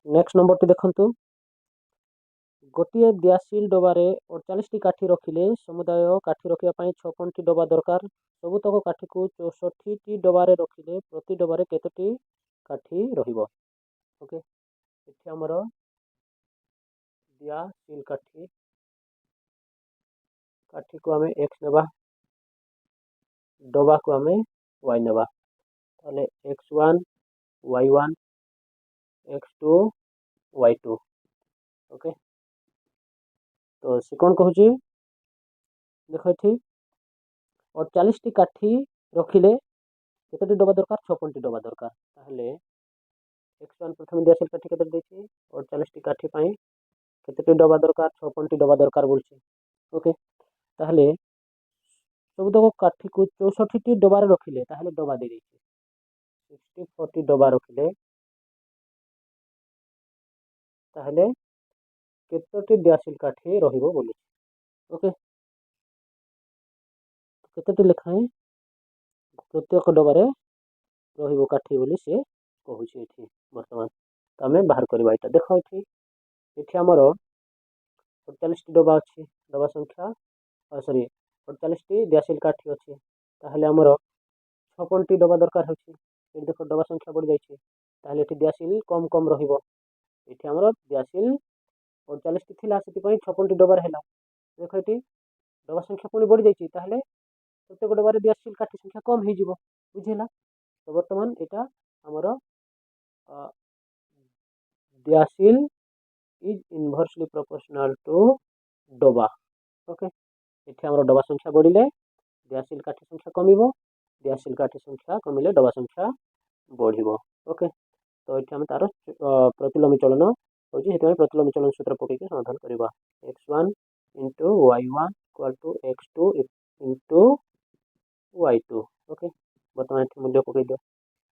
Next number T देखंतु गोटे दियासिल डबारे 48 काठी रखिले समुदाय काठी रखिया पई 56 डबा दरकार सबुतक काठी को 64 डबारे रखिले प्रति डबारे केतोटी काठी रहिबो। ओके एठी हमर दियासिल काठी काठी को आमे x नेबा डबा को आमे y नेबा ताले x1 y1 x2 y2 okay तो से कौन कहूँ देख ये 48 काठी रखिले केतोटी डबा दरकार 56 डबा दरकार ताहले x1 प्रथम दियासिल काठी केते देछि 48 काठी पई केतोटी डबा दरकार 56 डबा दरकार बोलछि। ओके ताहले सबुतक काठी को 64 डबारे रखिले ताहले डबा दे देछि 60 डबा रखिले ताहले केतोटी दियासिल काठी रहिबो बोलछि। ओके केतोटी लिखाए प्रत्येक डबारे रहिबो काठी बोली से कहूछि एठी वर्तमान तो आमे बाहर करबा एटा देखो एठी हमर 48 डबा अछि डबा संख्या सॉरी 48 दियासिल काठी अछि ताहले हमर 56 डबा दरकार होछि एठी देखो डबा संख्या बढ़ जाइछि ताहले एठी दियासिल कम कम रहिबो एठी हमर दियासिल 48 थिला सेति पई 56 डबार हैला देखो एठी डबा संख्या पुनी बढ़ जाइछि ताहले प्रत्येक डबारे दियासिल काठी संख्या कम हे जिवो बुझिला। तो वर्तमान एटा हमर दियासिल इज इनवर्सली प्रोपोर्शनल टू डबा। ओके एठी हमर डबा संख्या बढ़िले दियासिल काठी संख्या कमिबो दियासिल काठी संख्या कमिले डबा संख्या बढ़िबो। ओके तो एठी हम तार प्रतिलोमी चलन होची हेतु प्रतिलोमी चलन सूत्र पके के समाधान करबा x1 y1 x2 y2। Okay वर्तमान एठी मूल्य पके दियो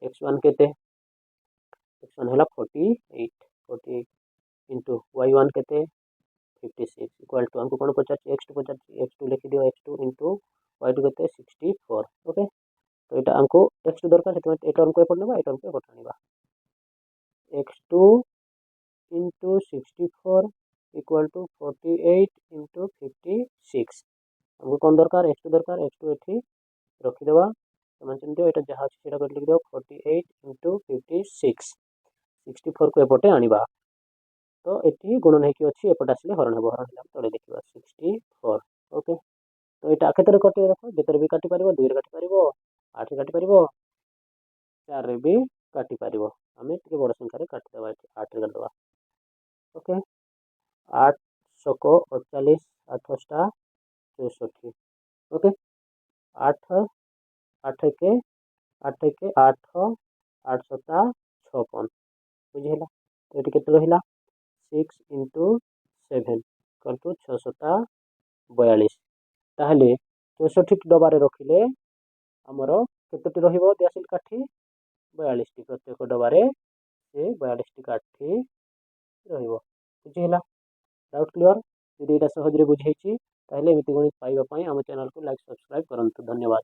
x1 केते x1 हला 48 इंटू y1 केते 56 इक्वल टू हमको कौन पचास x2 लिखि दियो x2 इंटू y2 केते 64। ओके तो एटा हमको x2 दरकार है एटा हमको एपट नेबा एटा हमको एपट आनिबा x2 into 64 equal to 48 into 56 हमको कौन दरकार x2 दरकार x2 एठी रखि देबा समझन दियो एटा जहा अछि सेटा कर लिखि दियो 48 इंटू 56 64 को एपटे आनिबा तो एटी गुणन हेकी अछि एपट आसले हरण हेबो हरण हेला तळे देखिबा 64। ओके तो एटा केतरे कटिबो देखो जेतरे भी काटि परिबो 2 रे काटि परिबो 8 रे काटि परिबो 4 रे भी काटि परिबो हमें टिके बड़ संख्या रे काटि देबा 8 रे काटि देबा। ओके 8 सको 48 8 टा 64। ओके 8 8 के 8 के 8 8 सता 56 बुझिला तो एटी केते रहिला 6 इंटू 7 इक्वल टू 6 सता 42 ताहले 64 डबारे रखिले हमर केतोटी रहिबो दियासिल काठी 42 टी प्रत्येक डबारे से 42 टी काठी रहिबो बुझिला। डाउट क्लियर यदि एटा सहज रे बुझैछि ताहले एमिति गणित पाइबा पई हम चैनल को लाइक सब्सक्राइब करंतु धन्यवाद।